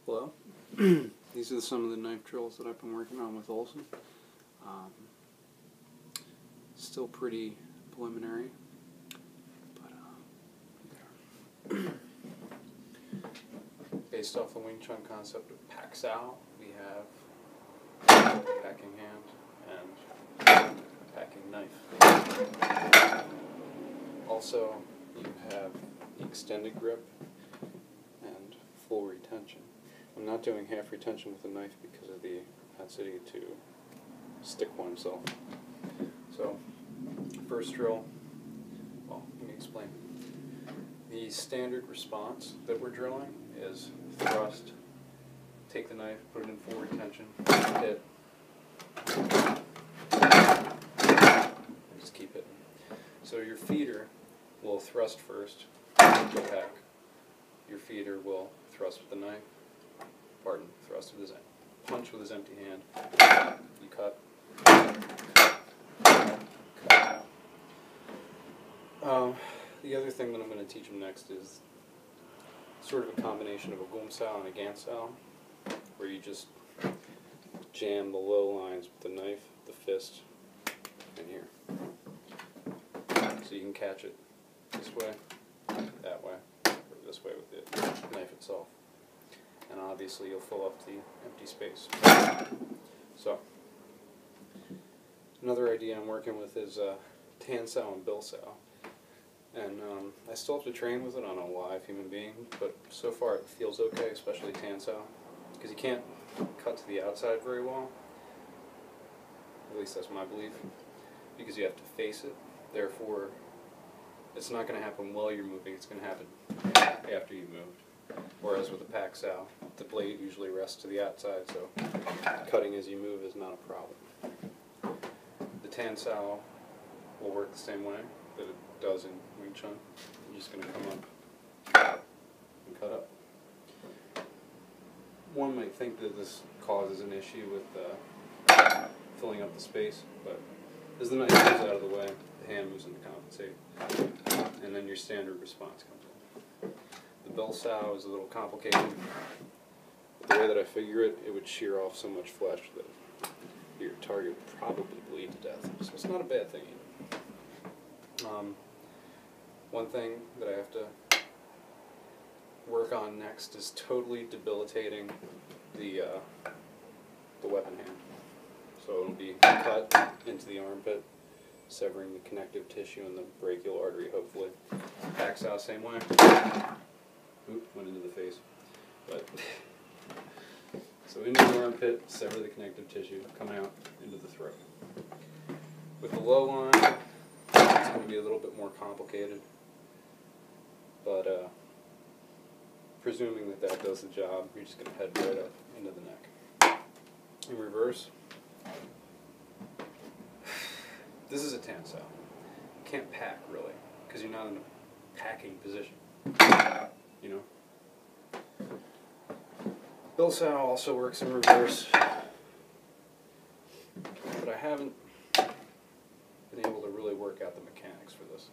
Hello. These are some of the knife drills that I've been working on with Olson. Still pretty preliminary, but based off the Wing Chun concept of Pak Sao, we have packing hand and packing knife. Also, you have the extended grip and full retention. I'm not doing half retention with the knife because of the propensity to stick oneself. So, first drill, well, let me explain. The standard response that we're drilling is thrust, take the knife, put it in full retention, hit, just keep hitting. So your feeder will thrust first, go back. Your feeder will thrust with the knife, thrust with his punch with his empty hand, you cut. The other thing that I'm going to teach him next is sort of a combination of a Gum Sao and a Gan Sao, where you just jam the low lines with the knife, the fist, and here. So you can catch it this way, that way, or this way with the knife itself. And obviously you'll fill up the empty space. So, another idea I'm working with is Tan Sao and Bil Sao. And I still have to train with it on a live human being, but so far it feels okay, especially Tan Sao, because you can't cut to the outside very well. At least that's my belief, because you have to face it. Therefore, it's not going to happen while you're moving, it's going to happen after you've moved. Whereas with the Pak Sao, the blade usually rests to the outside, so cutting as you move is not a problem. The Tan Sao will work the same way that it does in Wing Chun. You're just going to come up and cut up. One might think that this causes an issue with filling up the space, but as the knife moves out of the way, the hand moves in to compensate, and then your standard response comes in. The Bil Sao is a little complicated. But the way that I figure it, it would shear off so much flesh that your target would probably bleed to death. So it's not a bad thing either. One thing that I have to work on next is totally debilitating the weapon hand. So it'll be cut into the armpit, severing the connective tissue and the brachial artery, hopefully. Pak Sao, same way. Oop, went into the face. But so into the armpit, sever the connective tissue, come out into the throat. With the low line, it's going to be a little bit more complicated, but presuming that that does the job, you're just going to head right up into the neck. In reverse, this is a Tan Sao. You can't pack, really, because you're not in a packing position. You know? Bil Sao also works in reverse, but I haven't been able to really work out the mechanics for this.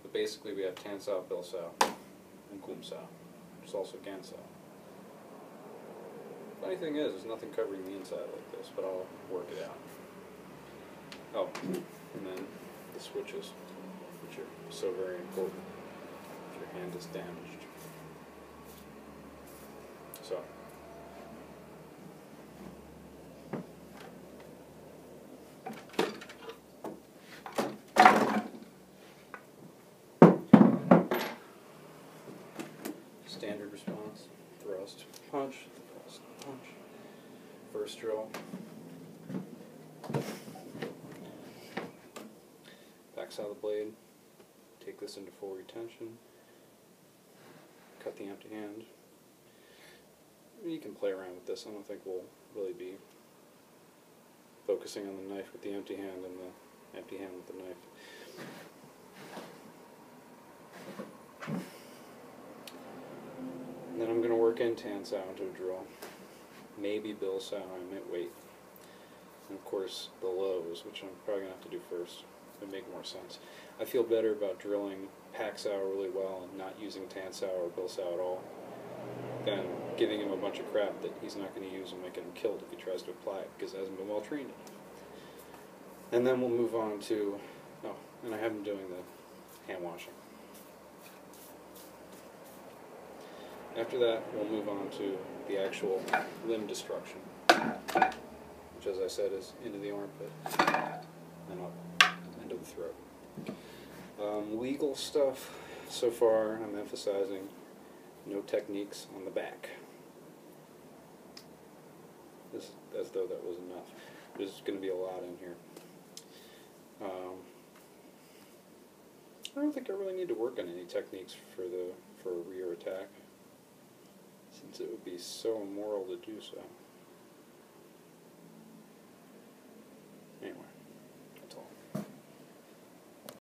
But basically we have Tan Sao, Bil Sao, and Gum Sao, which is also Gan Sao. Funny thing is, there's nothing covering the inside like this, but I'll work it out. Oh, and then the switches, which are so very important if your hand is damaged. So, standard response, thrust, punch, thrust, punch. First drill. Pak Sao the blade, take this into full retention, cut the empty hand. You can play around with this. I don't think we'll really be focusing on the knife with the empty hand and the empty hand with the knife. And then I'm going to work in Tan Sao into a drill. Maybe Bil Sao, I might wait. And of course the lows, which I'm probably going to have to do first. Would make more sense. I feel better about drilling Pak Sao really well and not using Tan Sao or Bil Sao at all than giving him a bunch of crap that he's not going to use and might get him killed if he tries to apply it because he hasn't been well trained enough. And then we'll move on to, oh, and I have him doing the hand washing. After that, we'll move on to the actual limb destruction, which, as I said, is into the armpit and up into the throat. Legal stuff, so far I'm emphasizing no techniques on the back. This, as though that was enough. There's going to be a lot in here. I don't think I really need to work on any techniques for a rear attack, since it would be so immoral to do so.